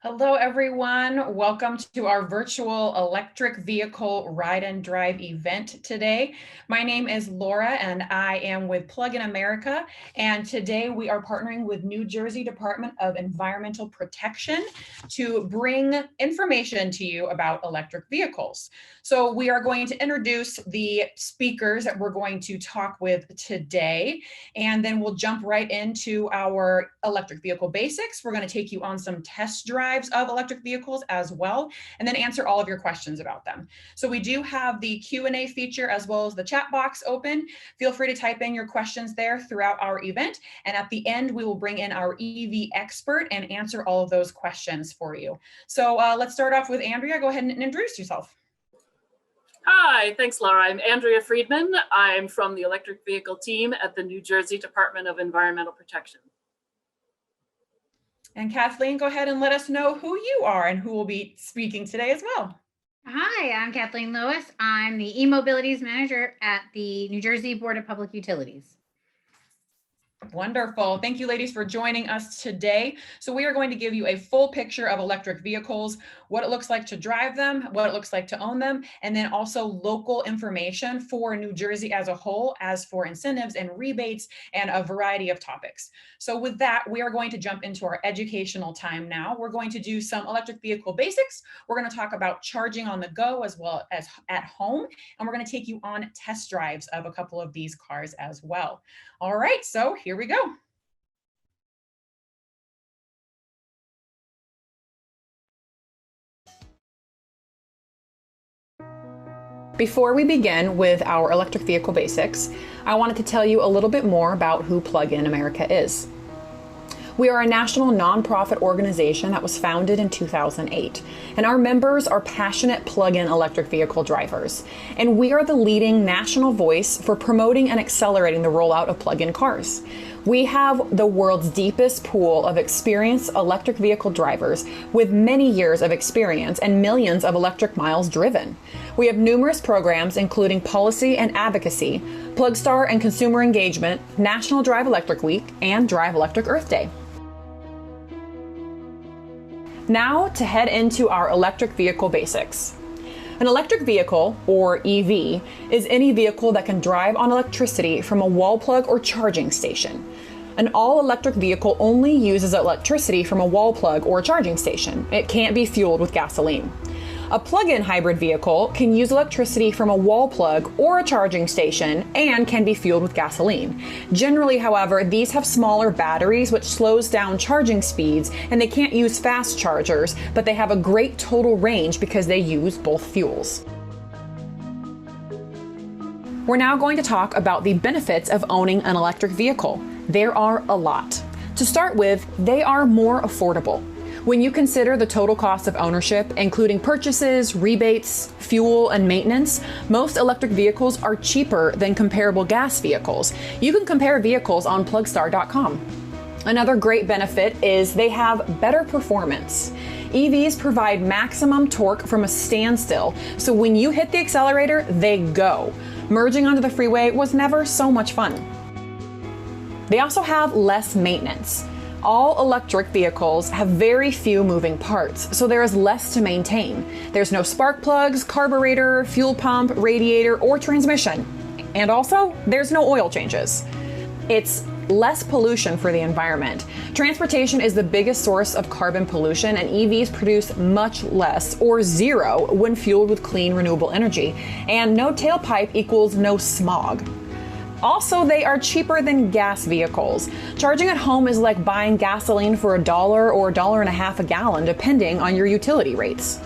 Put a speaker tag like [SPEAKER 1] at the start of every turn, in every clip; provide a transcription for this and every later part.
[SPEAKER 1] Hello, everyone. Welcome to our virtual electric vehicle ride and drive event today. My name is Laura and I am with Plug in America. And today we are partnering with New Jersey Department of Environmental Protection to bring information to you about electric vehicles. So we are going to introduce the speakers that we're going to talk with today, and then we'll jump right into our electric vehicle basics. We're going to take you on some test drives of electric vehicles as well, and then answer all of your questions about them. So we do have the Q&A feature as well as the chat box open. Feel free to type in your questions there throughout our event. And at the end, we will bring in our Eevee expert and answer all of those questions for you. So let's start off with Andrea. Go ahead and introduce yourself.
[SPEAKER 2] Hi, thanks, Laura. I'm Andrea Friedman. I'm from the electric vehicle team at the New Jersey Department of Environmental Protection.
[SPEAKER 1] And Kathleen, go ahead and let us know who you are and who will be speaking today as well.
[SPEAKER 3] Hi, I'm Kathleen Lewis. I'm the e-mobilities manager at the New Jersey Board of Public Utilities.
[SPEAKER 1] Wonderful. Thank you, ladies, for joining us today. So we are going to give you a full picture of electric vehicles, what it looks like to drive them, what it looks like to own them, and then also local information for New Jersey as a whole, as for incentives and rebates and a variety of topics. So with that, we are going to jump into our educational time now. We're going to do some electric vehicle basics. We're going to talk about charging on the go as well as at home, and we're going to take you on test drives of a couple of these cars as well. All right, so here we go. Before we begin with our electric vehicle basics, I wanted to tell you a little bit more about who Plug in America is. We are a national nonprofit organization that was founded in 2008, and our members are passionate plug-in electric vehicle drivers. And we are the leading national voice for promoting and accelerating the rollout of plug-in cars. We have the world's deepest pool of experienced electric vehicle drivers with many years of experience and millions of electric miles driven. We have numerous programs including policy and advocacy, PlugStar and consumer engagement, National Drive Electric Week, and Drive Electric Earth Day. Now to head into our electric vehicle basics. An electric vehicle, or EV, is any vehicle that can drive on electricity from a wall plug or charging station. An all-electric vehicle only uses electricity from a wall plug or a charging station. It can't be fueled with gasoline. A plug-in hybrid vehicle can use electricity from a wall plug or a charging station and can be fueled with gasoline. Generally, however, these have smaller batteries, which slows down charging speeds, and they can't use fast chargers, but they have a great total range because they use both fuels. We're now going to talk about the benefits of owning an electric vehicle. There are a lot. To start with, they are more affordable. When you consider the total cost of ownership, including purchases, rebates, fuel, and maintenance, most electric vehicles are cheaper than comparable gas vehicles. You can compare vehicles on plugstar.com. Another great benefit is they have better performance. EVs provide maximum torque from a standstill, so when you hit the accelerator, they go. Merging onto the freeway was never so much fun. They also have less maintenance. All electric vehicles have very few moving parts, so there is less to maintain. There's no spark plugs, carburetor, fuel pump, radiator, or transmission. And also, there's no oil changes. It's less pollution for the environment. Transportation is the biggest source of carbon pollution, and EVs produce much less or zero when fueled with clean renewable energy. And no tailpipe equals no smog. Also, they are cheaper than gas vehicles. Charging at home is like buying gasoline for $1 or $1.50 a gallon, depending on your utility rates.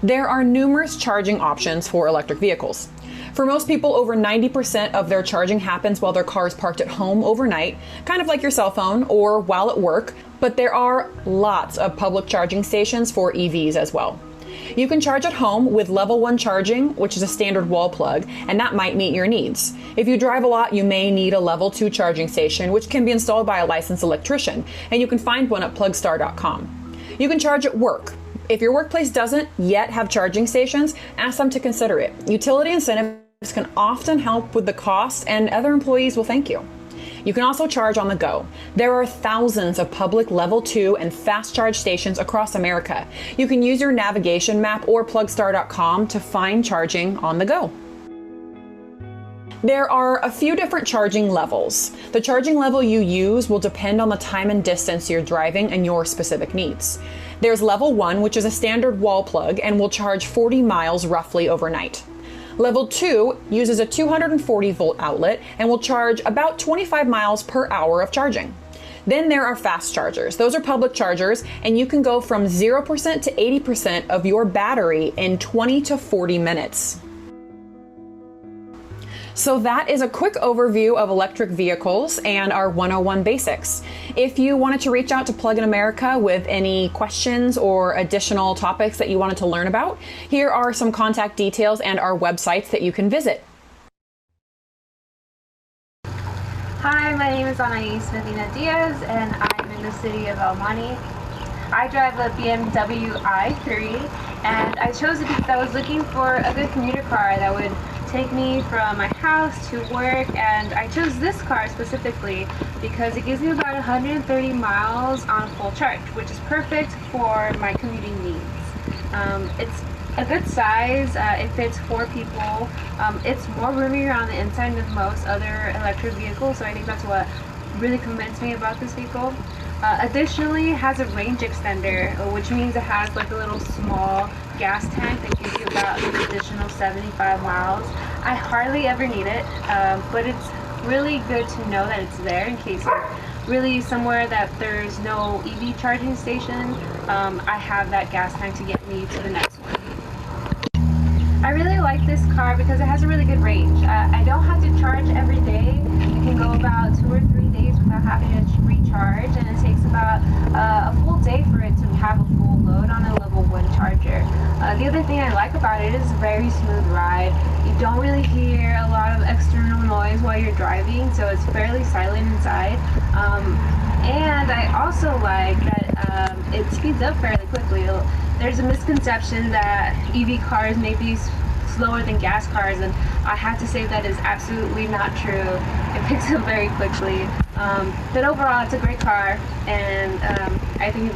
[SPEAKER 1] There are numerous charging options for electric vehicles. For most people, over 90% of their charging happens while their car is parked at home overnight, kind of like your cell phone, or while at work, but there are lots of public charging stations for EVs as well. You can charge at home with level 1 charging, which is a standard wall plug, and that might meet your needs. If you drive a lot, you may need a level 2 charging station, which can be installed by a licensed electrician, and you can find one at plugstar.com. You can charge at work. If your workplace doesn't yet have charging stations, ask them to consider it. Utility incentives can often help with the cost, and other employees will thank you. You can also charge on the go. There are thousands of public level 2 and fast charge stations across America. You can use your navigation map or plugstar.com to find charging on the go. There are a few different charging levels. The charging level you use will depend on the time and distance you're driving and your specific needs. There's level 1, which is a standard wall plug and will charge 40 miles roughly overnight. Level 2 uses a 240 volt outlet and will charge about 25 miles per hour of charging. Then there are fast chargers. Those are public chargers, and you can go from 0% to 80% of your battery in 20 to 40 minutes. So that is a quick overview of electric vehicles and our 101 basics. If you wanted to reach out to Plug in America with any questions or additional topics that you wanted to learn about, here are some contact details and our websites that you can visit.
[SPEAKER 4] Hi, my name is Anais Medina Diaz, and I'm in the city of El Monte. I drive a BMW i3, and I chose it because I was looking for a good commuter car that would take me from my house to work, and I chose this car specifically because it gives me about 130 miles on full charge, which is perfect for my commuting needs. It's a good size. It fits 4 people. It's more roomy around the inside than most other electric vehicles, so I think that's what really convinced me about this vehicle. Additionally, it has a range extender, which means it has like a little small gas tank that gives you about an additional 75 miles. I hardly ever need it, but it's really good to know that it's there in case you're really somewhere that there's no Eevee charging station. I have that gas tank to get me to the next one. I really like this car because it has a really good range. I don't have to charge every day. You can go about 2 or 3 days without having to recharge, and it takes about a full day for it to have a full load on a level 1 charger. The other thing I like about it is a very smooth ride. You don't really hear a lot of external noise while you're driving, so it's fairly silent inside. And I also like that it speeds up fairly quickly. There's a misconception that EV cars may be slower than gas cars, and I have to say that is absolutely not true. It picks up very quickly. But overall, it's a great car, and I think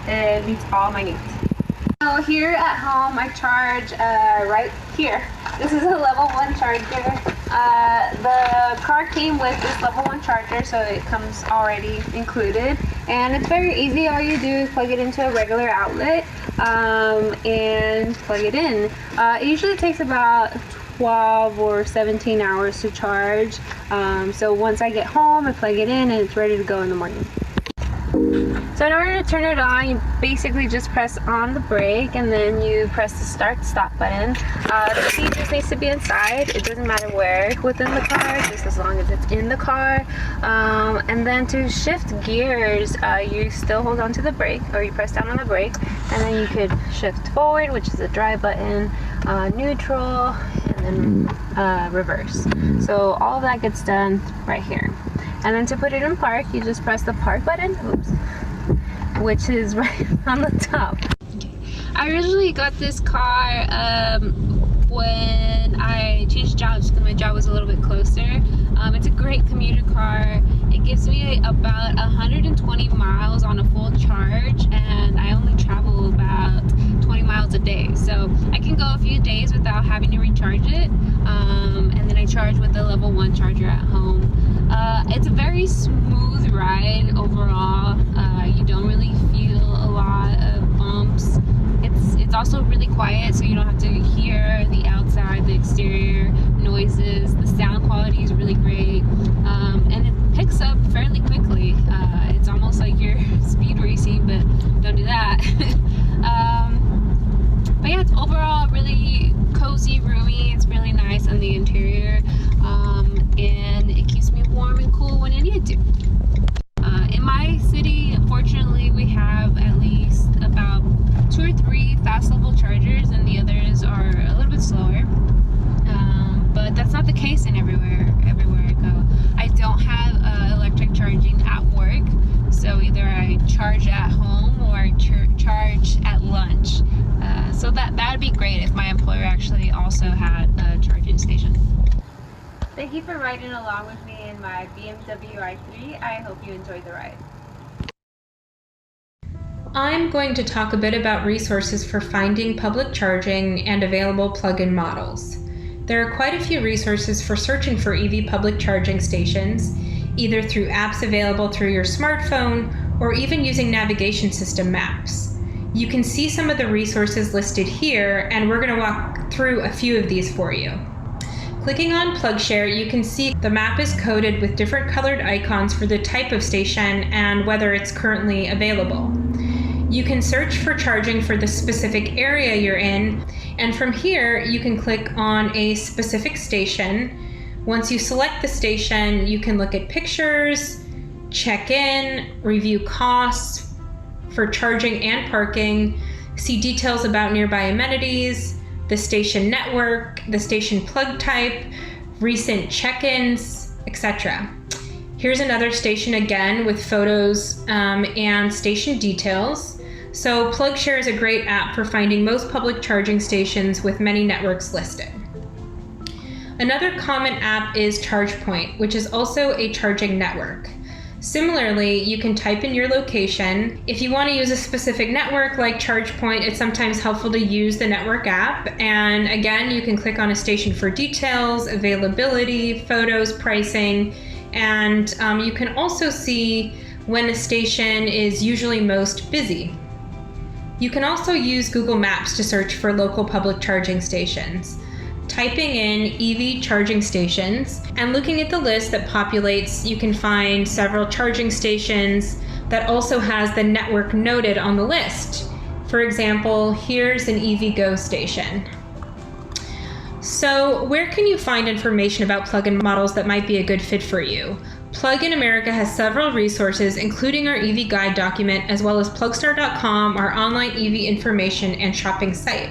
[SPEAKER 4] it meets all my needs. So here at home, I charge right here. This is a level 1 charger. The car came with this level 1 charger, so it comes already included. And it's very easy. All you do is plug it into a regular outlet and plug it in. It usually takes about 12 or 17 hours to charge. So once I get home, I plug it in and it's ready to go in the morning. So in order to turn it on, you basically just press on the brake and then you press the start-stop button. The key just needs to be inside. It doesn't matter where within the car, just as long as it's in the car. And then to shift gears, you still hold on to the brake, or you press down on the brake, and then you could shift forward, which is the drive button, neutral, and then reverse. So all of that gets done right here. And then to put it in park, you just press the park button, which is right on the top. I originally got this car when I changed jobs because my job was a little bit closer. It's a great commuter car. It gives me about 120 miles on a full charge, and I only travel about 20 miles a day. So I can go a few days without having to recharge it. And then I charge with the level 1 charger at home. It's a very smooth ride overall. You don't really feel a lot of bumps. It's also really quiet, so you don't have to hear the outside, the exterior noises. The sound quality is really great, and it picks up fairly quickly. It's almost like you're speed racing, but don't do that. But yeah, it's overall really cozy, roomy. It's really nice on the interior, and it keeps me warm and cool when I need to. In my city, unfortunately, we have at least about 2 or 3 fast level chargers, and the others are a little bit slower. But that's not the case in everywhere I go. I don't have electric charging at work, so either I charge at home or I charge at lunch. So that'd be great if my employer actually also had a charging station. Thank you for riding along with me in my BMW i3. I hope you enjoy the ride.
[SPEAKER 5] I'm going to talk a bit about resources for finding public charging and available plug-in models. There are quite a few resources for searching for EV public charging stations, either through apps available through your smartphone or even using navigation system maps. You can see some of the resources listed here, and we're going to walk through a few of these for you. Clicking on PlugShare, you can see the map is coded with different colored icons for the type of station and whether it's currently available. You can search for charging for the specific area you're in, and from here you can click on a specific station. Once you select the station, you can look at pictures, check in, review costs for charging and parking, see details about nearby amenities, the station network, the station plug type, recent check-ins, etc. Here's another station again with photos and station details. So PlugShare is a great app for finding most public charging stations with many networks listed. Another common app is Chargepoint, which is also a charging network. Similarly, you can type in your location. If you want to use a specific network like Chargepoint, it's sometimes helpful to use the network app. And again, you can click on a station for details, availability, photos, pricing, and you can also see when a station is usually most busy. You can also use Google Maps to search for local public charging stations. Typing in Eevee charging stations and looking at the list that populates, you can find several charging stations that also has the network noted on the list. For example, here's an Eevee Go station. So where can you find information about plug-in models that might be a good fit for you? Plug-in America has several resources, including our EV guide document, as well as plugstar.com, our online EV information and shopping site.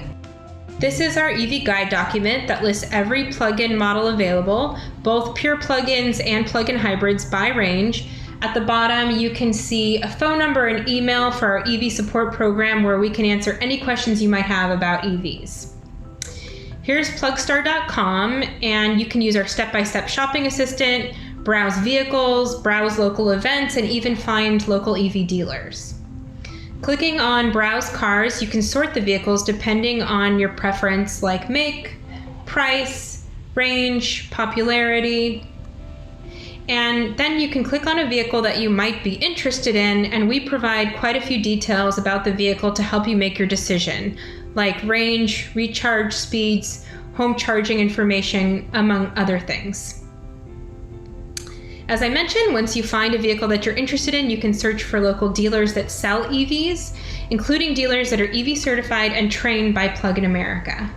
[SPEAKER 5] This is our EV guide document that lists every plug-in model available, both pure plug-ins and plug-in hybrids by range. At the bottom, you can see a phone number and email for our EV support program where we can answer any questions you might have about EVs. Here's plugstar.com, and you can use our step-by-step shopping assistant, browse vehicles, browse local events, and even find local EV dealers. Clicking on Browse Cars, you can sort the vehicles depending on your preference, like make, price, range, popularity. And then you can click on a vehicle that you might be interested in, and we provide quite a few details about the vehicle to help you make your decision, like range, recharge speeds, home charging information, among other things. As I mentioned, once you find a vehicle that you're interested in, you can search for local dealers that sell EVs, including dealers that are EV certified and trained by Plug-in America.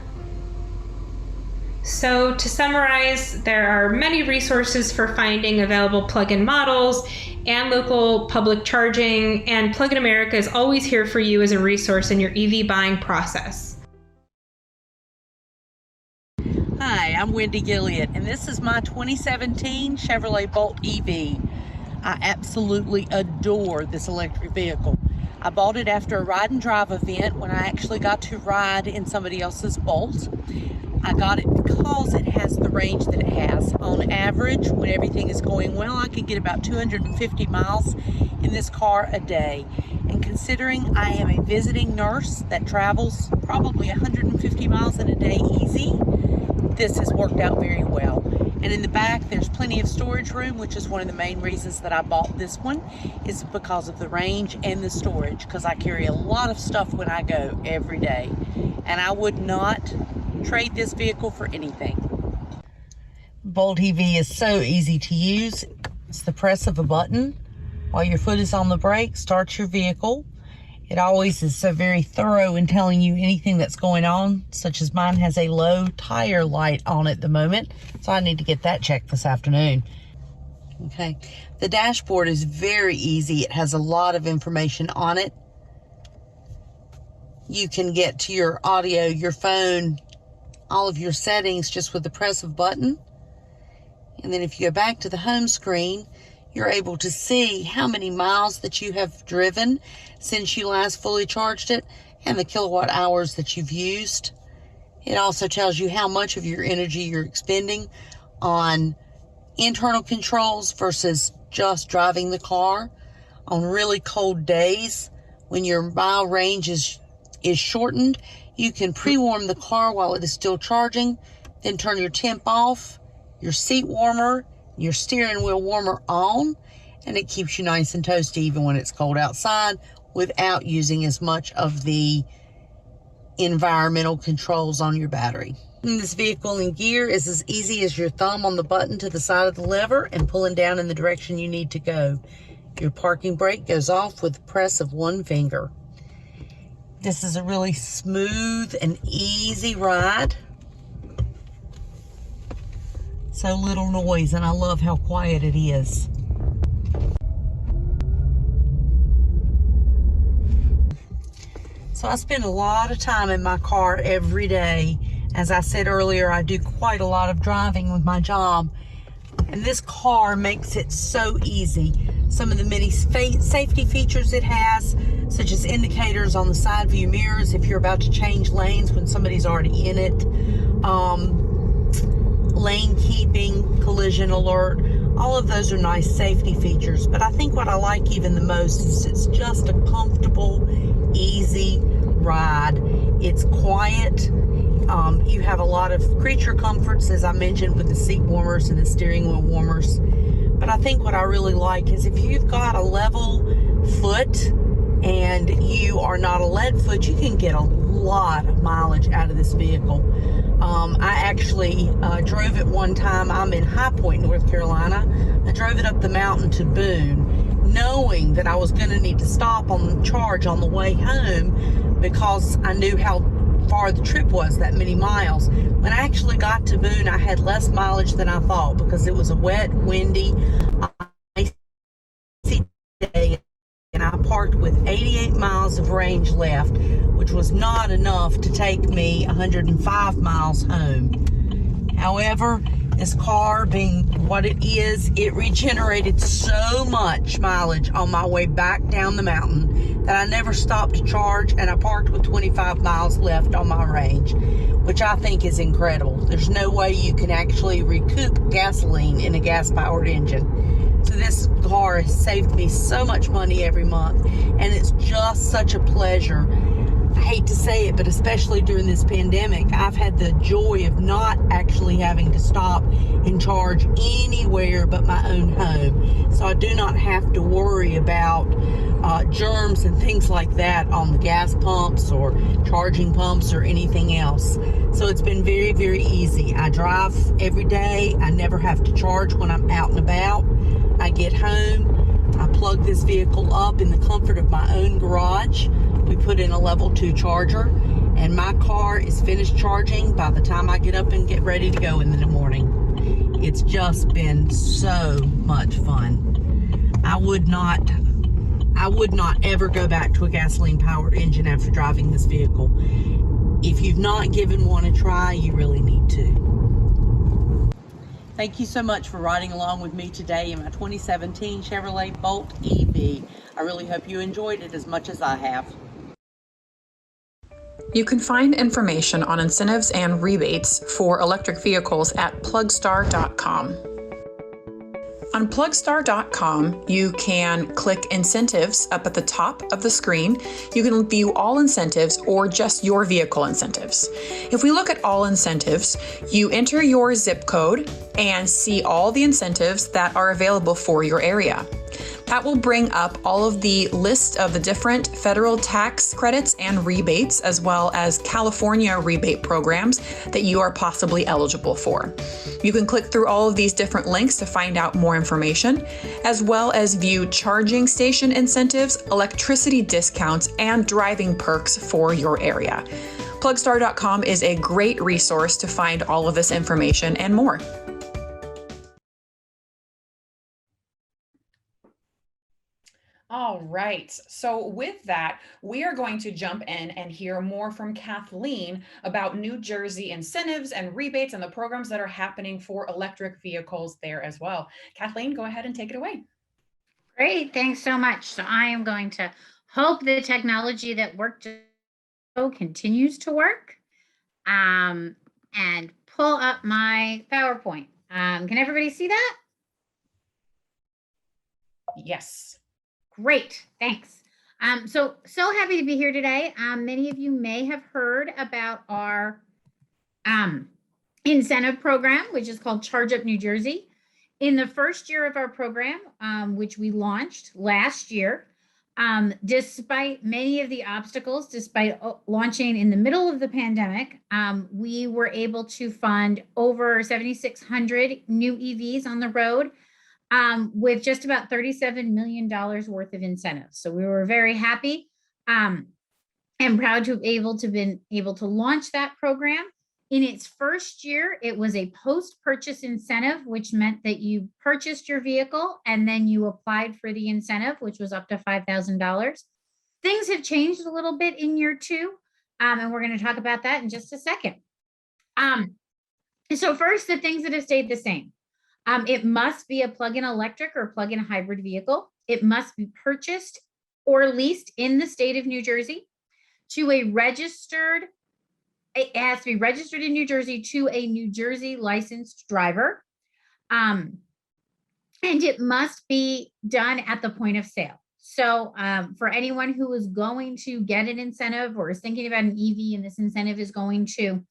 [SPEAKER 5] So to summarize, there are many resources for finding available plug-in models and local public charging, and Plug-in America is always here for you as a resource in your EV buying process.
[SPEAKER 6] Hi, I'm Wendy Gilliard, and this is my 2017 Chevrolet Bolt EV. I absolutely adore this electric vehicle. I bought it after a ride and drive event when I actually got to ride in somebody else's Bolt. I got it because it has the range that it has. On average, when everything is going well, I can get about 250 miles in this car a day. And considering I am a visiting nurse that travels probably 150 miles in a day easy, this has worked out very well. And in the back, there's plenty of storage room, which is one of the main reasons that I bought this one, is because of the range and the storage, because I carry a lot of stuff when I go every day. And I would not trade this vehicle for anything. Bolt EV is so easy to use. It's the press of a button. While your foot is on the brake, starts your vehicle. It always is so very thorough in telling you anything that's going on, such as mine has a low tire light on at the moment, so I need to get that checked this afternoon. Okay, the dashboard is very easy. It has a lot of information on it. You can get to your audio, your phone, all of your settings just with the press of a button. And then if you go back to the home screen, you're able to see how many miles that you have driven since you last fully charged it and the kilowatt hours that you've used. It also tells you how much of your energy you're expending on internal controls versus just driving the car. On really cold days, when your mile range is shortened, you can pre-warm the car while it is still charging, then turn your temp off, your seat warmer, your steering wheel warmer on, and it keeps you nice and toasty even when it's cold outside without using as much of the environmental controls on your battery. This vehicle in gear is as easy as your thumb on the button to the side of the lever and pulling down in the direction you need to go. Your parking brake goes off with the press of one finger. This is a really smooth and easy ride. So little noise, and I love how quiet it is. So I spend a lot of time in my car every day. As I said earlier, I do quite a lot of driving with my job, and this car makes it so easy. Some of the many safety features it has, such as indicators on the side view mirrors if you're about to change lanes when somebody's already in it, lane keeping, collision alert, all of those are nice safety features. But I think what I like even the most is it's just a comfortable, easy ride. It's quiet. You have a lot of creature comforts, as I mentioned, with the seat warmers and the steering wheel warmers. But I think what I really like is if you've got a level foot and you are not a lead foot, you can get a lot of mileage out of this vehicle. I actually drove it one time. I'm in High Point, North Carolina. I drove it up the mountain to Boone, knowing that I was going to need to stop on charge on the way home because I knew how far the trip was, that many miles. When I actually got to Boone, I had less mileage than I thought because it was a wet, windy, icy day, and I parked with 88 miles of range left, which was not enough to take me 105 miles home. However, this car, being what it is, it regenerated so much mileage on my way back down the mountain that I never stopped to charge, and I parked with 25 miles left on my range, which I think is incredible. There's no way you can actually recoup gasoline in a gas-powered engine. So this car has saved me so much money every month, and it's just such a pleasure. I hate to say it, but especially during this pandemic, I've had the joy of not actually having to stop and charge anywhere but my own home. So I do not have to worry about germs and things like that on the gas pumps or charging pumps or anything else. So it's been very, very easy. I drive every day. I never have to charge when I'm out and about. I get home, I plug this vehicle up in the comfort of my own garage. We put in a level 2 charger, and my car is finished charging by the time I get up and get ready to go in the morning. It's just been so much fun. I would not ever go back to a gasoline powered engine after driving this vehicle. If you've not given one a try, you really need to. Thank you so much for riding along with me today in my 2017 Chevrolet Bolt Eevee. I really hope you enjoyed it as much as I have.
[SPEAKER 1] You can find information on incentives and rebates for electric vehicles at plugstar.com. On plugstar.com, you can click incentives up at the top of the screen. You can view all incentives or just your vehicle incentives. If we look at all incentives, you enter your zip code and see all the incentives that are available for your area. That will bring up all of the list of the different federal tax credits and rebates, as well as California rebate programs that you are possibly eligible for. You can click through all of these different links to find out more information, as well as view charging station incentives, electricity discounts, and driving perks for your area. Plugstar.com is a great resource to find all of this information and more. All right. So with that, we are going to jump in and hear more from Kathleen about New Jersey incentives and rebates and the programs that are happening for electric vehicles there as well. Kathleen, go ahead and take it away.
[SPEAKER 3] Great. Thanks so much. So I am going to hope the technology that worked continues to work and pull up my PowerPoint. Can everybody see that?
[SPEAKER 1] Yes.
[SPEAKER 3] Great, thanks. So happy to be here today. Many of you may have heard about our incentive program, which is called Charge Up New Jersey. In the first year of our program, which we launched last year, despite many of the obstacles, despite launching in the middle of the pandemic, we were able to fund over 7,600 new EVs on the road, with just about $37 million worth of incentives. So we were very happy and proud to have been able to launch that program. In its first year, it was a post-purchase incentive, which meant that you purchased your vehicle and then you applied for the incentive, which was up to $5,000. Things have changed a little bit in year two, and we're going to talk about that in just a second. So first, the things that have stayed the same. It must be a plug-in electric or plug-in hybrid vehicle. It must be purchased or leased in the state of New Jersey to a registered. It has to be registered in New Jersey to a New Jersey licensed driver. And it must be done at the point of sale. So for anyone who is going to get an incentive or is thinking about an EV and this incentive is going to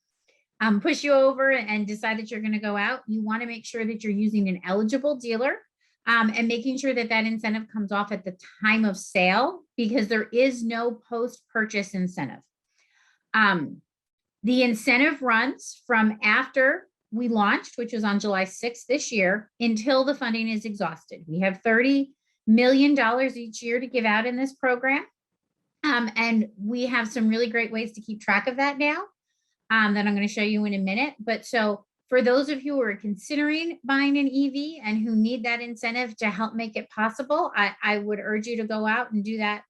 [SPEAKER 3] push you over and decide that you're going to go out, you want to make sure that you're using an eligible dealer and making sure that that incentive comes off at the time of sale, because there is no post-purchase incentive. The incentive runs from after we launched, which was on July 6th this year, until the funding is exhausted. We have $30 million each year to give out in this program. And we have some really great ways to keep track of that now that I'm going to show you in a minute. But so for those of you who are considering buying an EV and who need that incentive to help make it possible, I would urge you to go out and do that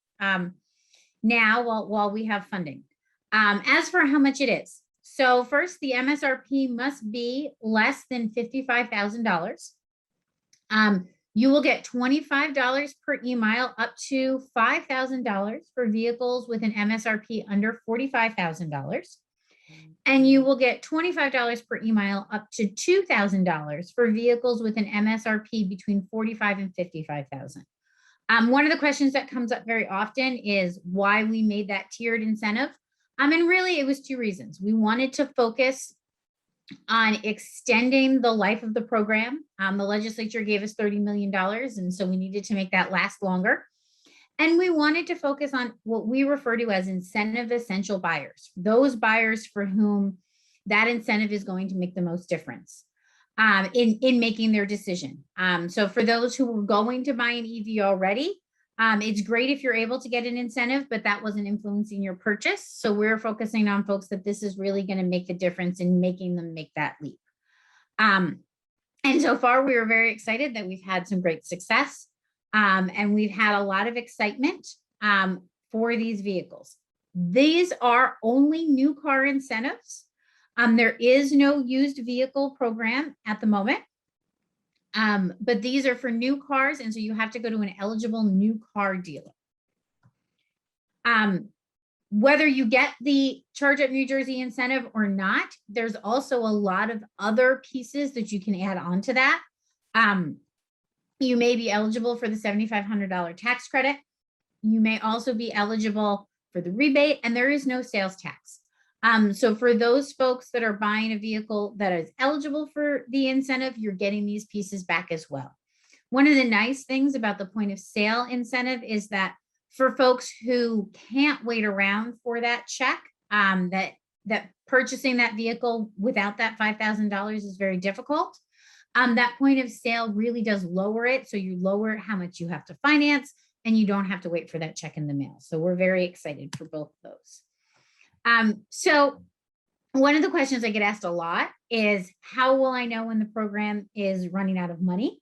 [SPEAKER 3] now while we have funding. As for how much it is, so first, the MSRP must be less than $55,000. You will get $25 per e-mile up to $5,000 for vehicles with an MSRP under $45,000. And you will get $25 per e-mile up to $2,000 for vehicles with an MSRP between $45,000 and $55,000. One of the questions that comes up very often is why we made that tiered incentive. And really, it was two reasons. We wanted to focus on extending the life of the program. The legislature gave us $30 million, and so we needed to make that last longer. And we wanted to focus on what we refer to as incentive essential buyers, those buyers for whom that incentive is going to make the most difference in making their decision. So for those who were going to buy an EV already, it's great if you're able to get an incentive, but that wasn't influencing your purchase. So we're focusing on folks that this is really going to make the difference in making them make that leap. And so far, we were very excited that we've had some great success. And we've had a lot of excitement for these vehicles. These are only new car incentives. There is no used vehicle program at the moment. But these are for new cars, and so you have to go to an eligible new car dealer. Whether you get the Charge Up New Jersey incentive or not, there's also a lot of other pieces that you can add on to that. You may be eligible for the $7,500 tax credit. You may also be eligible for the rebate, and there is no sales tax. So for those folks that are buying a vehicle that is eligible for the incentive, you're getting these pieces back as well. One of the nice things about the point of sale incentive is that for folks who can't wait around for that check, that purchasing that vehicle without that $5,000 is very difficult. That point of sale really does lower it. So you lower how much you have to finance and you don't have to wait for that check in the mail. So we're very excited for both of those. So one of the questions I get asked a lot is, how will I know when the program is running out of money?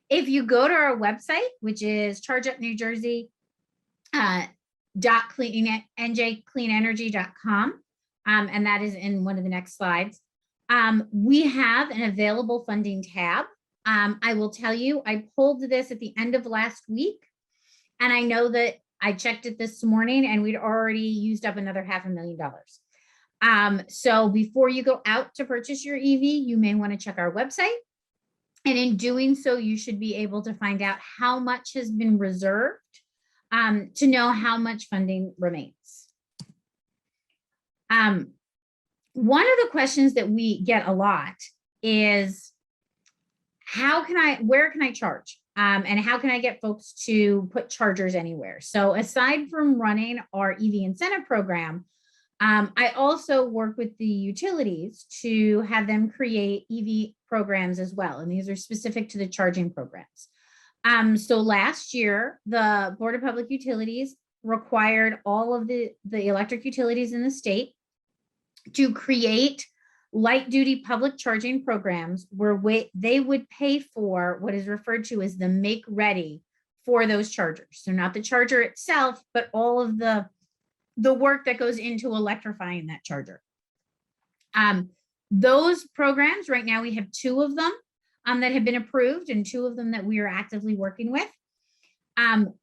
[SPEAKER 3] If you go to our website, which is chargeupnewjersey.njcleanenergy.com, and that is in one of the next slides, we have an available funding tab. I will tell you, I pulled this at the end of last week, and I know that I checked it this morning and we'd already used up another $500,000. So before you go out to purchase your EV, you may want to check our website And in doing so, you should be able to find out how much has been reserved to know how much funding remains. One of the questions that we get a lot is, where can I charge? And how can I get folks to put chargers anywhere? So aside from running our EV incentive program, I also work with the utilities to have them create EV programs as well. And these are specific to the charging programs. So last year, the Board of Public Utilities required all of the electric utilities in the state to create light duty public charging programs where they would pay for what is referred to as the make ready for those chargers. So not the charger itself, but all of the work that goes into electrifying that charger. Those programs, right now we have 2 of them that have been approved and 2 of them that we are actively working with.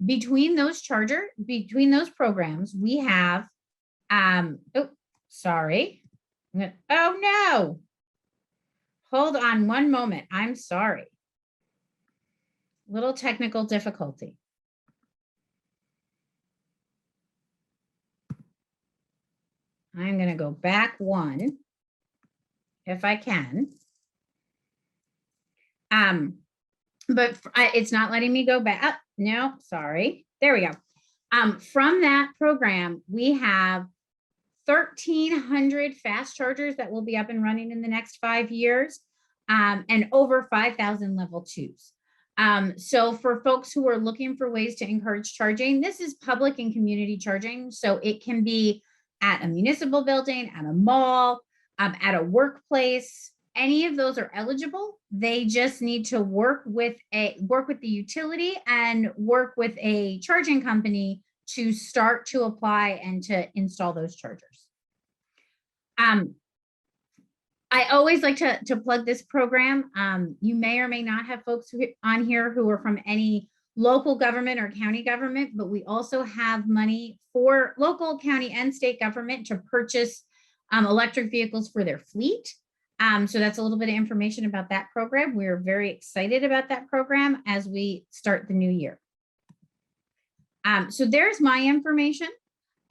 [SPEAKER 3] Between those programs, we have, oh, no. Hold on one moment. I'm sorry. Little technical difficulty. I'm going to go back 1 if I can. But it's not letting me go back. Oh, no, sorry. There we go. From that program, we have 1,300 fast chargers that will be up and running in the next 5 years, and over 5,000 level 2s. So for folks who are looking for ways to encourage charging, this is public and community charging. So it can be at a municipal building, at a mall, at a workplace. Any of those are eligible. They just need to work with the utility and work with a charging company to start to apply and to install those chargers. I always like to plug this program. You may or may not have folks on here who are from any local government or county government, but we also have money for local, county, and state government to purchase electric vehicles for their fleet. So that's a little bit of information about that program. We're very excited about that program as we start the new year. So there's my information.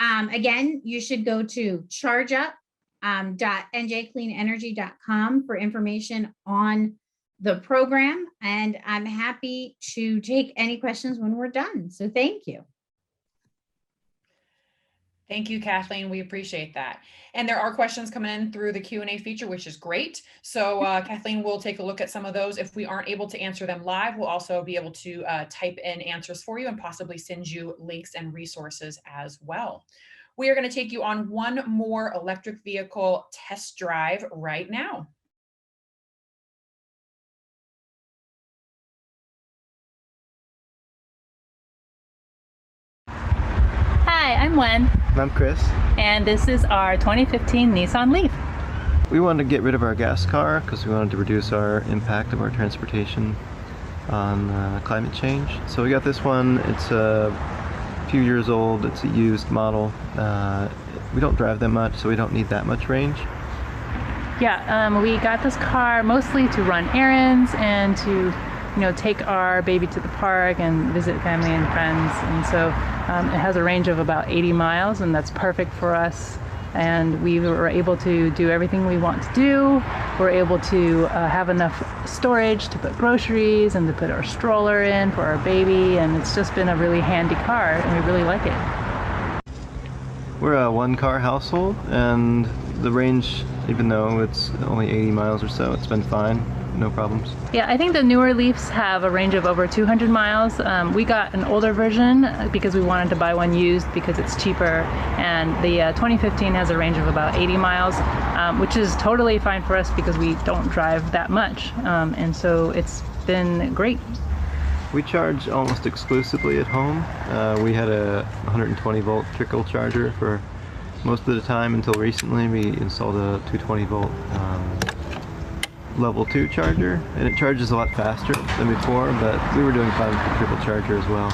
[SPEAKER 3] Again, you should go to chargeup.njcleanenergy.com for information on the program. And I'm happy to take any questions when we're done. So thank you.
[SPEAKER 1] Thank you, Kathleen. We appreciate that. And there are questions coming in through the Q&A feature, which is great. So Kathleen will take a look at some of those. If we aren't able to answer them live, we'll also be able to type in answers for you and possibly send you links and resources as well. We are going to take you on one more electric vehicle test drive right now.
[SPEAKER 7] Hi, I'm Wen.
[SPEAKER 8] I'm Chris.
[SPEAKER 7] And this is our 2015 Nissan Leaf.
[SPEAKER 8] We wanted to get rid of our gas car because we wanted to reduce our impact of our transportation on climate change. So we got this one. It's a few years old. It's a used model. We don't drive that much, so we don't need that much range.
[SPEAKER 7] Yeah, we got this car mostly to run errands and to, take our baby to the park and visit family and friends. And so it has a range of about 80 miles, and that's perfect for us. And we were able to do everything we want to do. We're able to have enough storage to put groceries and to put our stroller in for our baby. And it's just been a really handy car, and we really like it.
[SPEAKER 8] We're a one-car household, and the range, even though it's only 80 miles or so, it's been fine. No problems.
[SPEAKER 7] Yeah, I think the newer Leafs have a range of over 200 miles. We got an older version because we wanted to buy one used because it's cheaper, and the 2015 has a range of about 80 miles, which is totally fine for us because we don't drive that much, and so it's been great.
[SPEAKER 8] We charge almost exclusively at home. We had a 120 volt trickle charger for most of the time until recently. We installed a 220 volt level 2 charger, and it charges a lot faster than before, but we were doing fine with the triple charger as well.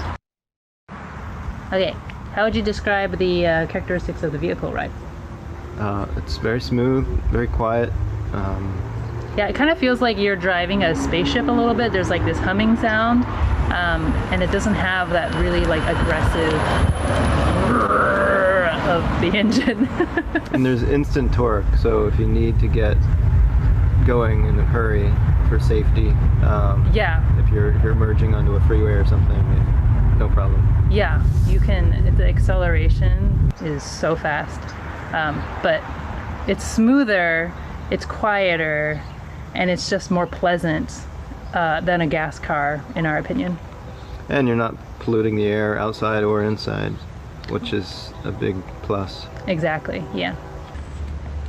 [SPEAKER 7] Okay, how would you describe the characteristics of the vehicle ride?
[SPEAKER 8] It's very smooth, very quiet.
[SPEAKER 7] Yeah, it kind of feels like you're driving a spaceship a little bit. There's like this humming sound, and it doesn't have that really like aggressive of the engine.
[SPEAKER 8] And there's instant torque, so if you need to get going in a hurry for safety, if you're merging onto a freeway or something, no problem.
[SPEAKER 7] Yeah, you can. The acceleration is so fast, but it's smoother, it's quieter, and it's just more pleasant than a gas car, in our opinion.
[SPEAKER 8] And you're not polluting the air outside or inside, which is a big plus.
[SPEAKER 7] Exactly, yeah.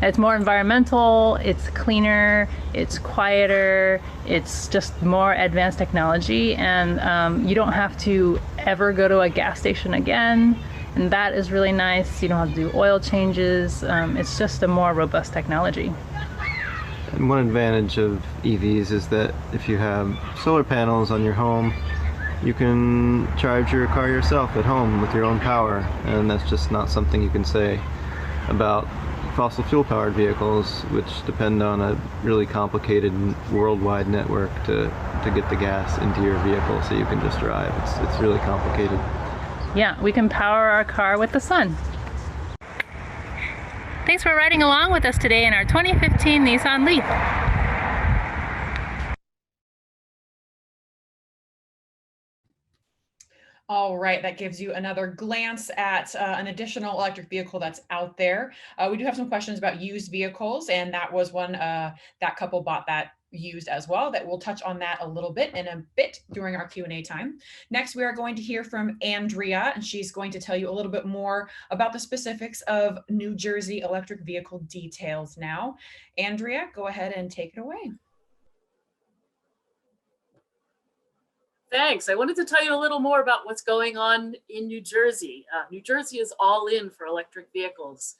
[SPEAKER 7] It's more environmental, it's cleaner, it's quieter, it's just more advanced technology, and you don't have to ever go to a gas station again, and that is really nice. You don't have to do oil changes. It's just a more robust technology.
[SPEAKER 8] And one advantage of EVs is that if you have solar panels on your home, you can charge your car yourself at home with your own power, and that's just not something you can say about fossil fuel powered vehicles, which depend on a really complicated worldwide network to get the gas into your vehicle so you can just drive. It's really complicated.
[SPEAKER 7] Yeah, we can power our car with the sun. Thanks for riding along with us today in our 2015 Nissan Leaf.
[SPEAKER 1] All right, that gives you another glance at an additional electric vehicle that's out there. We do have some questions about used vehicles, and that was one that couple bought that used as well. That we'll touch on that a little bit during our Q&A time. Next, we are going to hear from Andrea, and she's going to tell you a little bit more about the specifics of New Jersey electric vehicle details now. Andrea, go ahead and take it away.
[SPEAKER 2] Thanks. I wanted to tell you a little more about what's going on in New Jersey. New Jersey is all in for electric vehicles.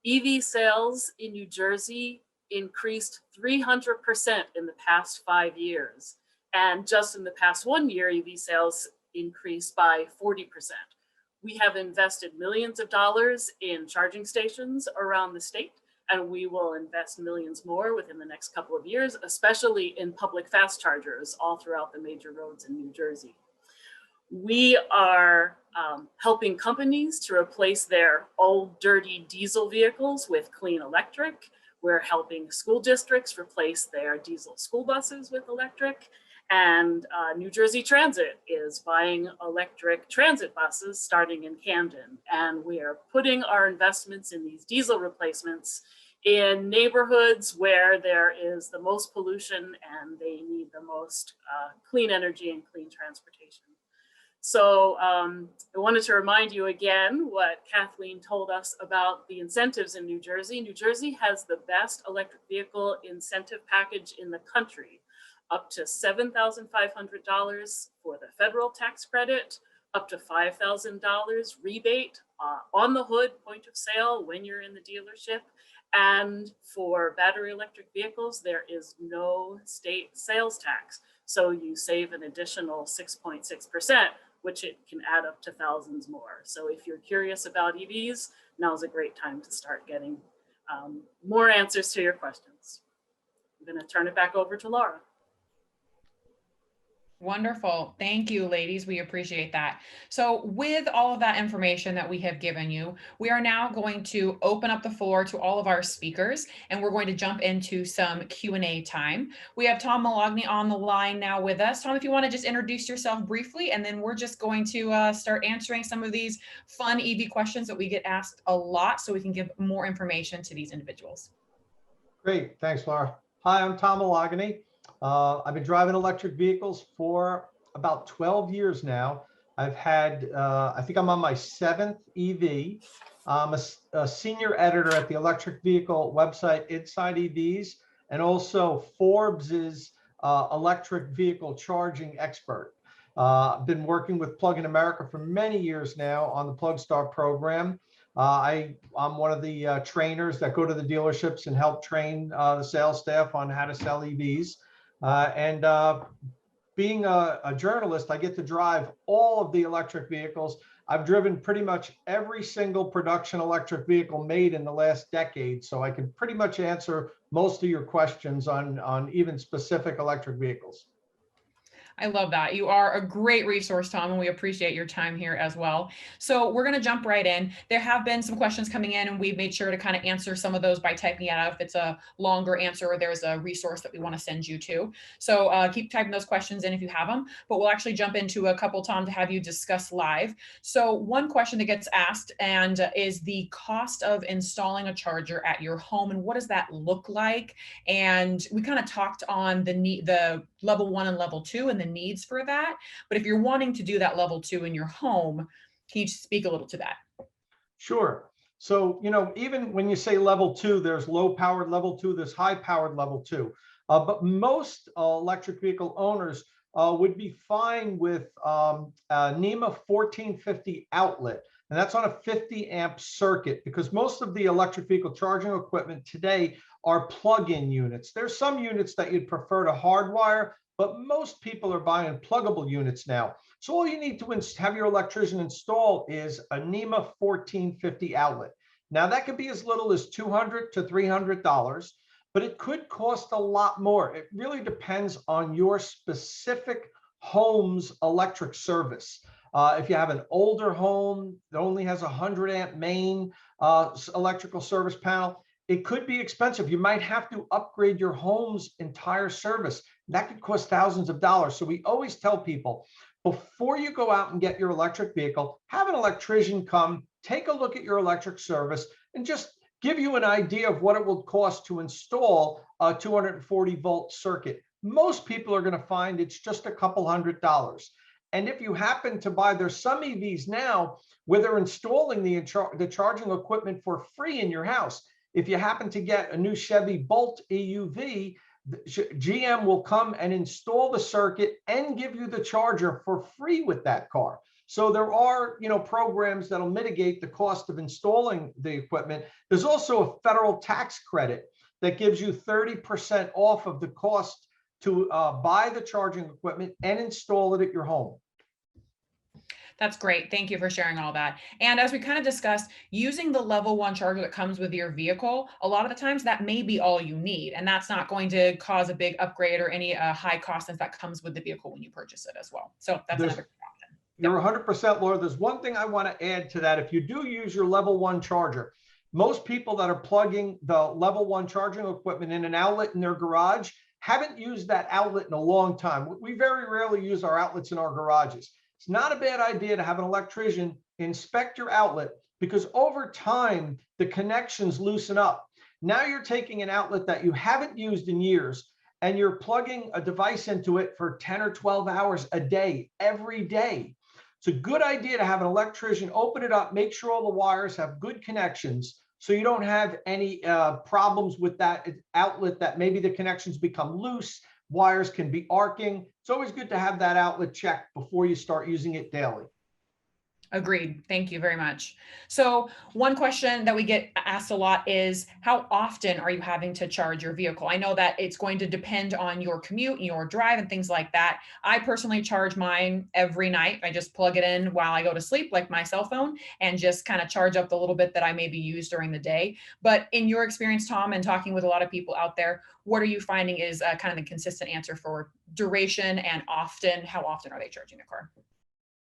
[SPEAKER 2] EV sales in New Jersey increased 300% in the past 5 years. And just in the past 1 year, EV sales increased by 40%. We have invested millions of dollars in charging stations around the state, and we will invest millions more within the next couple of years, especially in public fast chargers all throughout the major roads in New Jersey. We are helping companies to replace their old dirty diesel vehicles with clean electric. We're helping school districts replace their diesel school buses with electric. And New Jersey Transit is buying electric transit buses starting in Camden. And we are putting our investments in these diesel replacements in neighborhoods where there is the most pollution and they need the most clean energy and clean transportation. So I wanted to remind you again what Kathleen told us about the incentives in New Jersey. New Jersey has the best electric vehicle incentive package in the country, up to $7,500 for the federal tax credit, up to $5,000 rebate on the hood, point of sale when you're in the dealership. And for battery electric vehicles, there is no state sales tax. So you save an additional 6.6%, which it can add up to thousands more. So if you're curious about EVs, now's a great time to start getting more answers to your questions. I'm going to turn it back over to Laura.
[SPEAKER 1] Wonderful. Thank you, ladies. We appreciate that. So with all of that information that we have given you, we are now going to open up the floor to all of our speakers, and we're going to jump into some Q&A time. We have Tom Malogny on the line now with us. Tom, if you want to just introduce yourself briefly, and then we're just going to start answering some of these fun EV questions that we get asked a lot so we can give more information to these individuals.
[SPEAKER 9] Great. Thanks, Laura. Hi, I'm Tom Malogny. I've been driving electric vehicles for about 12 years now. I've had, I think I'm on my 7th EV. I'm a senior editor at the electric vehicle website Inside EVs, and also Forbes's electric vehicle charging expert. I've been working with Plug in America for many years now on the Plug Star program. I'm one of the trainers that go to the dealerships and help train the sales staff on how to sell EVs. Being a journalist, I get to drive all of the electric vehicles. I've driven pretty much every single production electric vehicle made in the last decade, so I can pretty much answer most of your questions on even specific electric vehicles.
[SPEAKER 1] I love that. You are a great resource, Tom, and we appreciate your time here as well. So we're going to jump right in. There have been some questions coming in, and we've made sure to kind of answer some of those by typing it out. If it's a longer answer, or there's a resource that we want to send you to. So keep typing those questions in if you have them, but we'll actually jump into a couple, Tom, to have you discuss live. So one question that gets asked and is the cost of installing a charger at your home, and what does that look like? And we kind of talked on the level 1 and level 2 and the needs for that. But if you're wanting to do that level 2 in your home, can you speak a little to that?
[SPEAKER 9] Sure. So, even when you say level 2, there's low powered level 2, there's high powered level 2. But most electric vehicle owners would be fine with a NEMA 1450 outlet. And that's on a 50 amp circuit, because most of the electric vehicle charging equipment today are plug-in units. There's some units that you'd prefer to hardwire, but most people are buying pluggable units now. So all you need to have your electrician install is a NEMA 1450 outlet. Now that could be as little as $200 to $300, but it could cost a lot more. It really depends on your specific home's electric service. If you have an older home that only has a 100 amp main electrical service panel, it could be expensive. You might have to upgrade your home's entire service. That could cost thousands of dollars. So we always tell people, before you go out and get your electric vehicle, have an electrician come, take a look at your electric service, and just give you an idea of what it will cost to install a 240 volt circuit. Most people are going to find it's just a couple $100. And if you happen to buy, there's some EVs now where they're installing the charging equipment for free in your house. If you happen to get a new Chevy Bolt EUV, GM will come and install the circuit and give you the charger for free with that car. So there are, programs that'll mitigate the cost of installing the equipment. There's also a federal tax credit that gives you 30% off of the cost to buy the charging equipment and install it at your home.
[SPEAKER 1] That's great. Thank you for sharing all that. And as we kind of discussed, using the level 1 charger that comes with your vehicle, a lot of the times that may be all you need. And that's not going to cause a big upgrade or any high cost if that comes with the vehicle when you purchase it as well. So that's another option.
[SPEAKER 9] You're 100%, Laura. There's one thing I want to add to that. If you do use your level 1 charger, most people that are plugging the level 1 charging equipment in an outlet in their garage haven't used that outlet in a long time. We very rarely use our outlets in our garages. It's not a bad idea to have an electrician inspect your outlet, because over time, the connections loosen up. Now you're taking an outlet that you haven't used in years and you're plugging a device into it for 10 or 12 hours a day, every day. It's a good idea to have an electrician open it up, make sure all the wires have good connections so you don't have any problems with that outlet, that maybe the connections become loose. Wires can be arcing. It's always good to have that outlet checked before you start using it daily.
[SPEAKER 1] Agreed. Thank you very much. So one question that we get asked a lot is, how often are you having to charge your vehicle? I know that it's going to depend on your commute, your drive, and things like that. I personally charge mine every night. I just plug it in while I go to sleep, like my cell phone, and just kind of charge up the little bit that I maybe use during the day. But in your experience, Tom, and talking with a lot of people out there, what are you finding is kind of the consistent answer for duration and often? How often are they charging the car?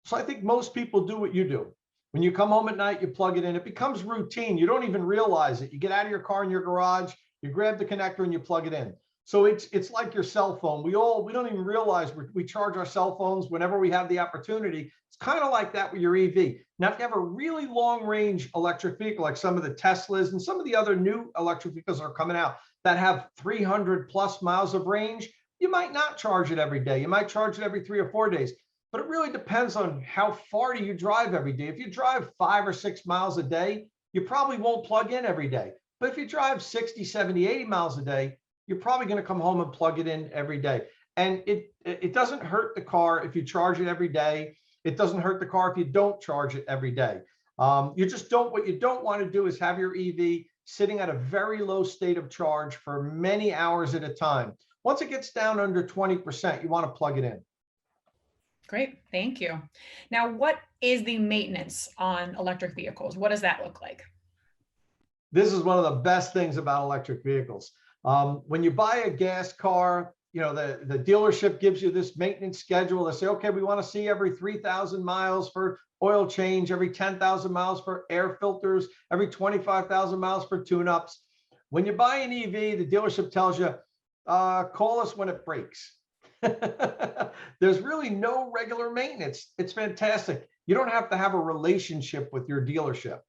[SPEAKER 9] So I think most people do what you do. When you come home at night, you plug it in. It becomes routine. You don't even realize it. You get out of your car in your garage, you grab the connector and you plug it in. So it's like your cell phone. We don't even realize we charge our cell phones whenever we have the opportunity. It's kind of like that with your EV. Now, if you have a really long range electric vehicle, like some of the Teslas and some of the other new electric vehicles are coming out that have 300 plus miles of range, you might not charge it every day. You might charge it every 3 or 4 days. But it really depends on how far do you drive every day. If you drive 5 or 6 miles a day, you probably won't plug in every day. But if you drive 60, 70, 80 miles a day, you're probably going to come home and plug it in every day. And it doesn't hurt the car if you charge it every day. It doesn't hurt the car if you don't charge it every day. What you don't want to do is have your EV sitting at a very low state of charge for many hours at a time. Once it gets down under 20%, you want to plug it in.
[SPEAKER 1] Great, thank you. Now, what is the maintenance on electric vehicles? What does that look like?
[SPEAKER 9] This is one of the best things about electric vehicles. When you buy a gas car, the dealership gives you this maintenance schedule. They say, okay, we want to see every 3,000 miles for oil change, every 10,000 miles for air filters, every 25,000 miles for tune-ups. When you buy an EV, the dealership tells you, call us when it breaks. There's really no regular maintenance. It's fantastic. You don't have to have a relationship with your dealership.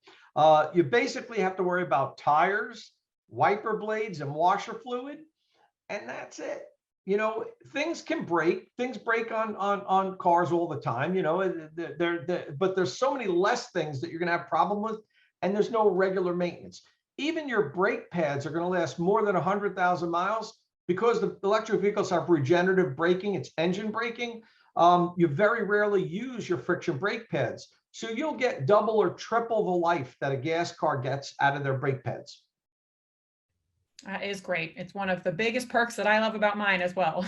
[SPEAKER 9] You basically have to worry about tires, wiper blades, and washer fluid, and that's it. Things can break. Things break on cars all the time. But there's so many less things that you're going to have a problem with, and there's no regular maintenance. Even your brake pads are going to last more than 100,000 miles. Because the electric vehicles have regenerative braking, it's engine braking, you very rarely use your friction brake pads. So you'll get double or triple the life that a gas car gets out of their brake pads.
[SPEAKER 1] That is great. It's one of the biggest perks that I love about mine as well.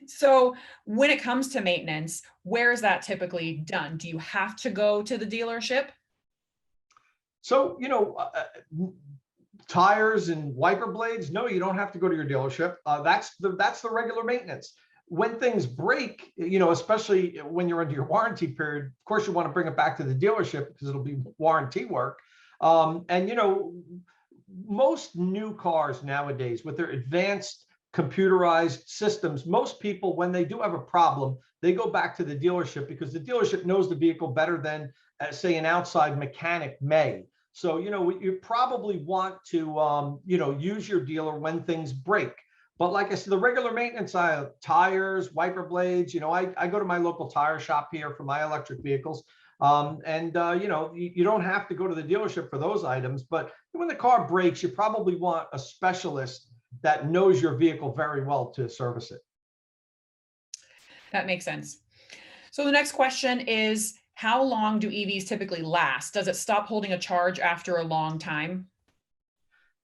[SPEAKER 1] So when it comes to maintenance, where is that typically done? Do you have to go to the dealership?
[SPEAKER 9] So, tires and wiper blades, no, you don't have to go to your dealership. That's the regular maintenance. When things break, especially when you're under your warranty period, of course you want to bring it back to the dealership because it'll be warranty work. Most new cars nowadays with their advanced computerized systems, most people, when they do have a problem, they go back to the dealership because the dealership knows the vehicle better than, say, an outside mechanic may. So, you probably want to, use your dealer when things break. But like I said, the regular maintenance, tires, wiper blades, I go to my local tire shop here for my electric vehicles. You don't have to go to the dealership for those items. But when the car breaks, you probably want a specialist that knows your vehicle very well to service it.
[SPEAKER 1] That makes sense. So the next question is, how long do EVs typically last? Does it stop holding a charge after a long time?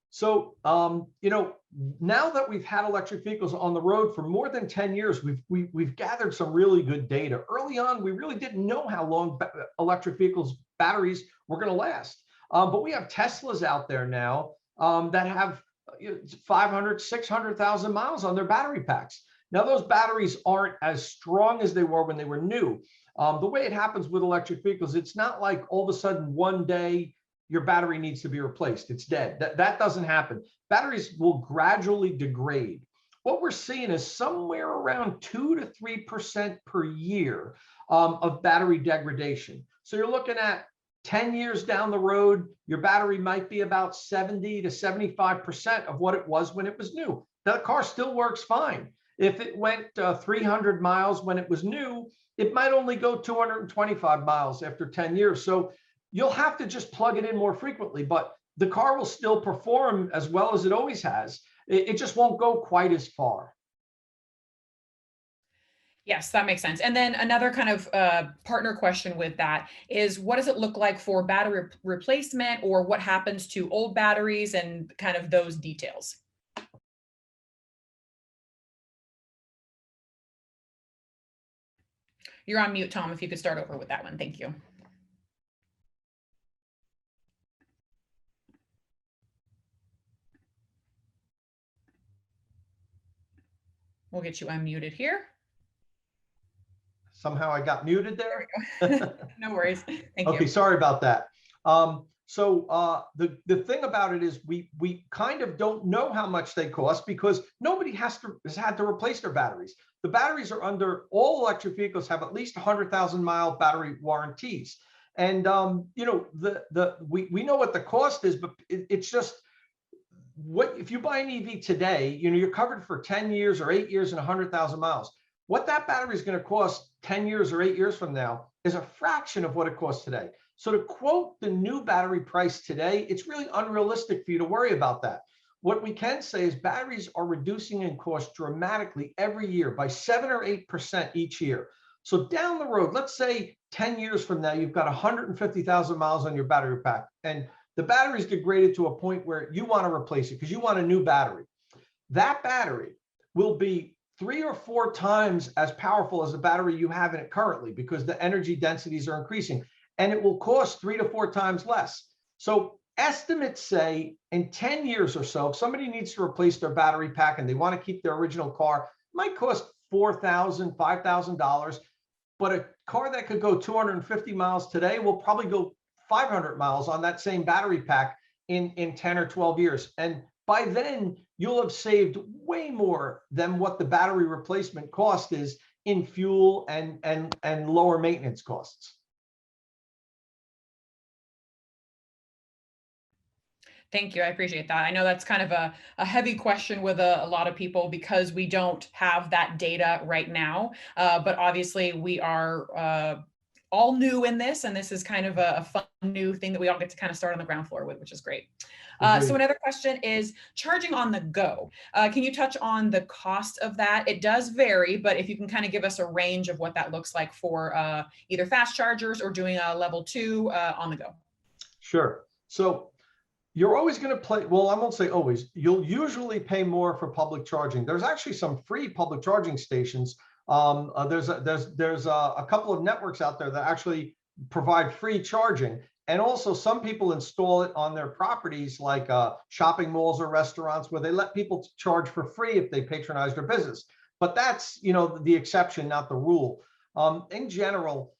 [SPEAKER 9] So, now that we've had electric vehicles on the road for more than 10 years, we've gathered some really good data. Early on, we really didn't know how long electric vehicles batteries were going to last. But we have Teslas out there now that have 500, 600,000 miles on their battery packs. Now, those batteries aren't as strong as they were when they were new. The way it happens with electric vehicles, it's not like all of a sudden one day your battery needs to be replaced. It's dead. That doesn't happen. Batteries will gradually degrade. What we're seeing is somewhere around 2 to 3% per year of battery degradation. So you're looking at 10 years down the road, your battery might be about 70 to 75% of what it was when it was new. Now, the car still works fine. If it went 300 miles when it was new, it might only go 225 miles after 10 years. So you'll have to just plug it in more frequently, but the car will still perform as well as it always has. It just won't go quite as far.
[SPEAKER 1] Yes, that makes sense. And then another kind of partner question with that is, what does it look like for battery replacement, or what happens to old batteries and kind of those details? You're on mute, Tom, if you could start over with that one. Thank you. We'll get you unmuted here.
[SPEAKER 9] Somehow I got muted there.
[SPEAKER 1] No worries. Thank you.
[SPEAKER 9] Okay, sorry about that. The thing about it is we kind of don't know how much they cost because nobody has had to replace their batteries. The batteries are under, all electric vehicles have at least 100,000 mile battery warranties. And we know what the cost is, but it's just, what if you buy an EV today, you're covered for 10 years or 8 years and 100,000 miles. What that battery is going to cost 10 years or 8 years from now is a fraction of what it costs today. So to quote the new battery price today, it's really unrealistic for you to worry about that. What we can say is batteries are reducing in cost dramatically every year by 7 or 8% each year. So down the road, let's say 10 years from now, you've got 150,000 miles on your battery pack, and the battery's degraded to a point where you want to replace it because you want a new battery. That battery will be 3 or 4 times as powerful as the battery you have in it currently, because the energy densities are increasing, and it will cost 3 to 4 times less. So estimates say in 10 years or so, if somebody needs to replace their battery pack and they want to keep their original car, it might cost $4,000, $5,000. But a car that could go 250 miles today will probably go 500 miles on that same battery pack in 10 or 12 years. And by then, you'll have saved way more than what the battery replacement cost is in fuel and lower maintenance costs.
[SPEAKER 1] Thank you. I appreciate that. I know that's kind of a heavy question with a lot of people because we don't have that data right now. But obviously we are all new in this, and this is kind of a fun new thing that we all get to kind of start on the ground floor with, which is great. So another question is charging on the go. Can you touch on the cost of that? It does vary, but if you can kind of give us a range of what that looks like for either fast chargers or doing a level 2 on the go.
[SPEAKER 9] Sure. So you're always going to play, well, I won't say always, you'll usually pay more for public charging. There's actually some free public charging stations. There's a couple of networks out there that actually provide free charging. And also some people install it on their properties, like shopping malls or restaurants, where they let people charge for free if they patronize their business. But that's, the exception, not the rule. In general,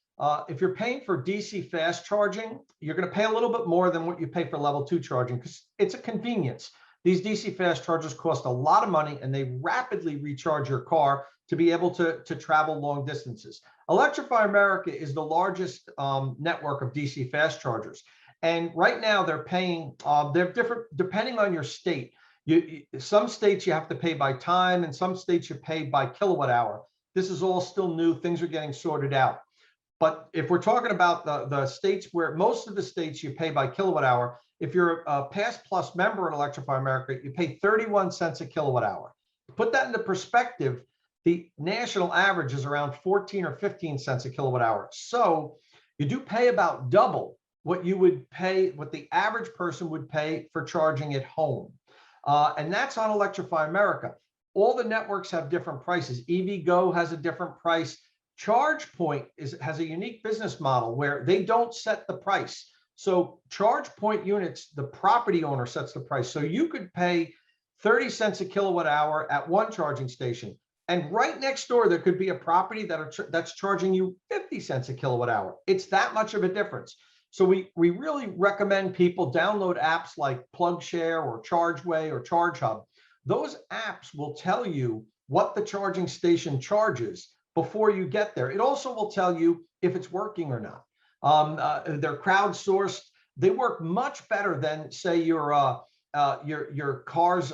[SPEAKER 9] if you're paying for DC fast charging, you're going to pay a little bit more than what you pay for level 2 charging because it's a convenience. These DC fast chargers cost a lot of money and they rapidly recharge your car to be able to travel long distances. Electrify America is the largest network of DC fast chargers. And right now they're paying, they're different depending on your state. Some states you have to pay by time and some states you pay by kilowatt hour. This is all still new. Things are getting sorted out. But if we're talking about the states where most of the states you pay by kilowatt hour, if you're a Pass Plus member in Electrify America, you pay 31 cents a kilowatt hour. To put that into perspective, the national average is around 14 or 15 cents a kilowatt hour. So you do pay about double what you would pay, what the average person would pay for charging at home. And that's on Electrify America. All the networks have different prices. Eevee Go has a different price. Chargepoint has a unique business model where they don't set the price. So Chargepoint units, the property owner sets the price. So you could pay 30 cents a kilowatt hour at one charging station. And right next door, there could be a property that's charging you 50 cents a kilowatt hour. It's that much of a difference. So we really recommend people download apps like PlugShare or ChargeWay or ChargeHub. Those apps will tell you what the charging station charges before you get there. It also will tell you if it's working or not. They're crowdsourced. They work much better than, say, your car's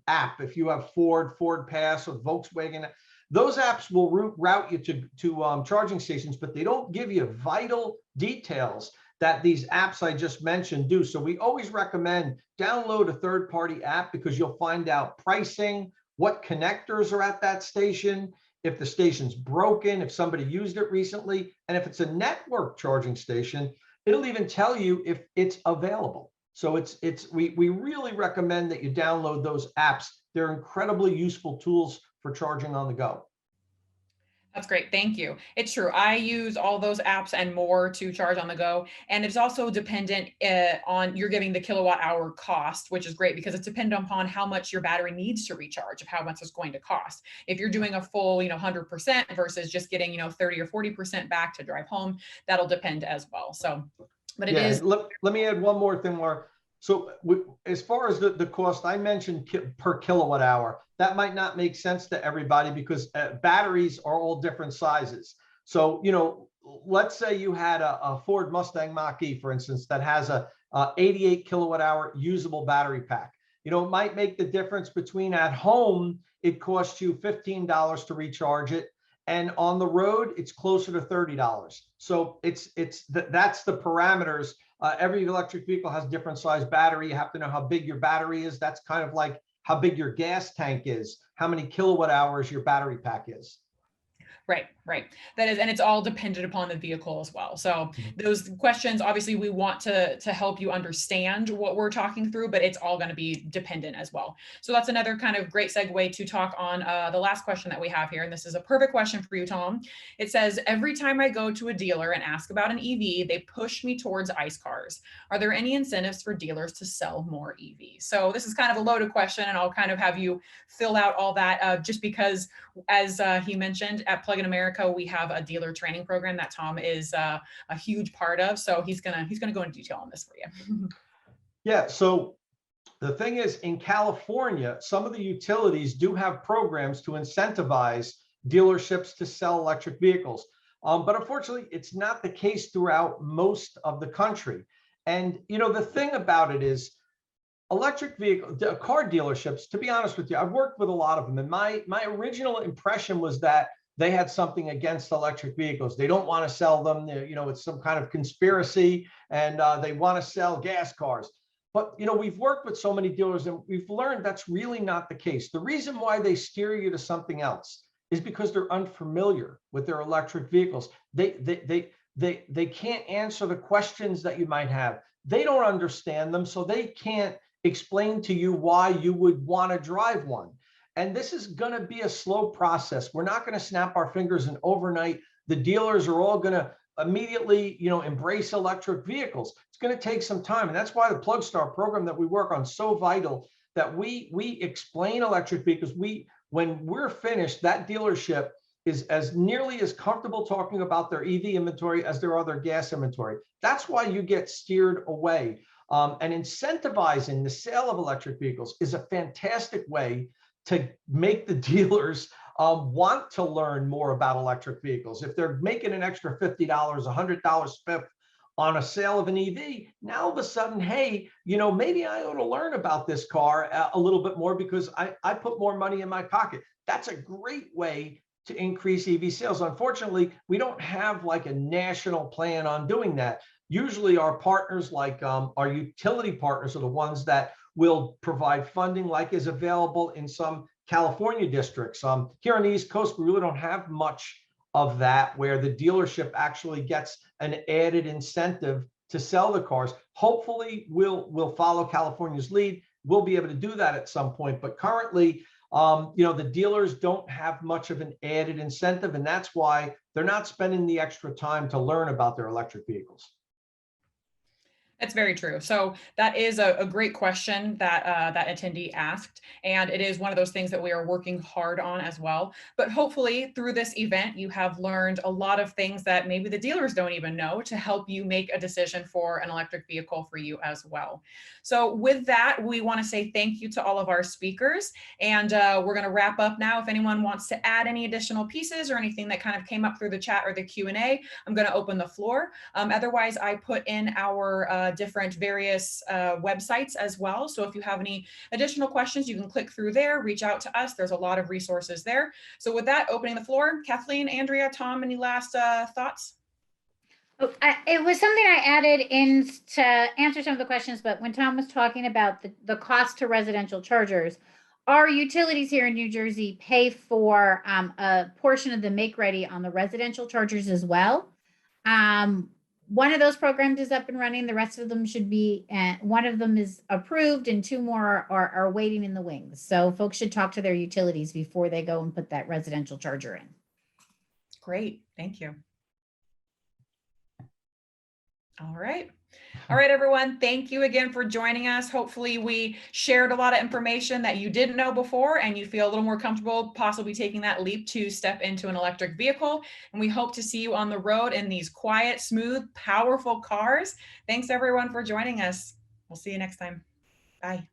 [SPEAKER 9] app. If you have Ford Pass or Volkswagen, those apps will route you to charging stations, but they don't give you vital details that these apps I just mentioned do. So we always recommend download a third-party app because you'll find out pricing, what connectors are at that station, if the station's broken, if somebody used it recently, and if it's a network charging station, it'll even tell you if it's available. So we really recommend that you download those apps. They're incredibly useful tools for charging on the go.
[SPEAKER 1] That's great. Thank you. It's true. I use all those apps and more to charge on the go. And it's also dependent on you're giving the kilowatt hour cost, which is great because it's dependent upon how much your battery needs to recharge, of how much it's going to cost. If you're doing a full, 100% versus just getting, 30 or 40% back to drive home, that'll depend as well. So, but it is.
[SPEAKER 9] Let me add one more thing, Laura. So as far as the cost, I mentioned per kilowatt hour. That might not make sense to everybody because batteries are all different sizes. So, let's say you had a Ford Mustang Mach-E, for instance, that has a 88 kilowatt hour usable battery pack. It might make the difference between at home, it costs you $15 to recharge it. And on the road, it's closer to $30. So that's the parameters. Every electric vehicle has different size battery. You have to know how big your battery is. That's kind of like how big your gas tank is, how many kilowatt hours your battery pack is.
[SPEAKER 1] Right. That is, and it's all dependent upon the vehicle as well. So those questions, obviously we want to help you understand what we're talking through, but it's all going to be dependent as well. So that's another kind of great segue to talk on the last question that we have here. And this is a perfect question for you, Tom. It says, every time I go to a dealer and ask about an EV, they push me towards ICE cars. Are there any incentives for dealers to sell more EVs? So this is kind of a loaded question, and I'll kind of have you fill out all that just because, as he mentioned, at Plug in America, we have a dealer training program that Tom is a huge part of. So he's gonna go into detail on this for you.
[SPEAKER 9] Yeah, so the thing is, in California, some of the utilities do have programs to incentivize dealerships to sell electric vehicles. But unfortunately, it's not the case throughout most of the country. And, you know, the thing about it is, electric vehicle car dealerships, to be honest with you, I've worked with a lot of them. And my original impression was that they had something against electric vehicles. They don't want to sell them. You know, it's some kind of conspiracy, and they want to sell gas cars. But, you know, we've worked with so many dealers and we've learned that's really not the case. The reason why they steer you to something else is because they're unfamiliar with their electric vehicles. They can't answer the questions that you might have. They don't understand them, so they can't explain to you why you would want to drive one. And this is going to be a slow process. We're not going to snap our fingers and overnight the dealers are all going to immediately, you know, embrace electric vehicles. It's going to take some time. And that's why the Plug Star program that we work on is so vital, that we explain electric vehicles. When we're finished, that dealership is as nearly as comfortable talking about their EV inventory as their other gas inventory. That's why you get steered away. And incentivizing the sale of electric vehicles is a fantastic way to make the dealers want to learn more about electric vehicles. If they're making an extra $50, $100 spiff on a sale of an EV, now all of a sudden, hey, you know, maybe I ought to learn about this car a little bit more because I put more money in my pocket. That's a great way to increase EV sales. Unfortunately, we don't have like a national plan on doing that. Usually our partners, like our utility partners, are the ones that will provide funding, like is available in some California districts. Here on the East Coast, we really don't have much of that, where the dealership actually gets an added incentive to sell the cars. Hopefully we'll follow California's lead. We'll be able to do that at some point. But currently, you know, the dealers don't have much of an added incentive, and that's why they're not spending the extra time to learn about their electric vehicles.
[SPEAKER 1] That's very true. So that is a great question that that attendee asked, and it is one of those things that we are working hard on as well. But hopefully through this event, you have learned a lot of things that maybe the dealers don't even know to help you make a decision for an electric vehicle for you as well. So with that, we want to say thank you to all of our speakers, and we're going to wrap up now. If anyone wants to add any additional pieces or anything that kind of came up through the chat or the Q&A, I'm going to open the floor. Otherwise, I put in our different various websites as well. So if you have any additional questions, you can click through there, reach out to us. There's a lot of resources there. So with that, opening the floor, Kathleen, Andrea, Tom, any last thoughts?
[SPEAKER 3] Oh, it was something I added in to answer some of the questions, but when Tom was talking about the cost to residential chargers, our utilities here in New Jersey pay for a portion of the make ready on the residential chargers as well. One of those programs is up and running. The rest of them should be, one of them is approved and two more are waiting in the wings. So folks should talk to their utilities before they go and put that residential charger in.
[SPEAKER 1] Great, thank you. All right. All right, everyone. Thank you again for joining us. Hopefully we shared a lot of information that you didn't know before, and you feel a little more comfortable possibly taking that leap to step into an electric vehicle. And we hope to see you on the road in these quiet, smooth, powerful cars. Thanks everyone for joining us. We'll see you next time. Bye.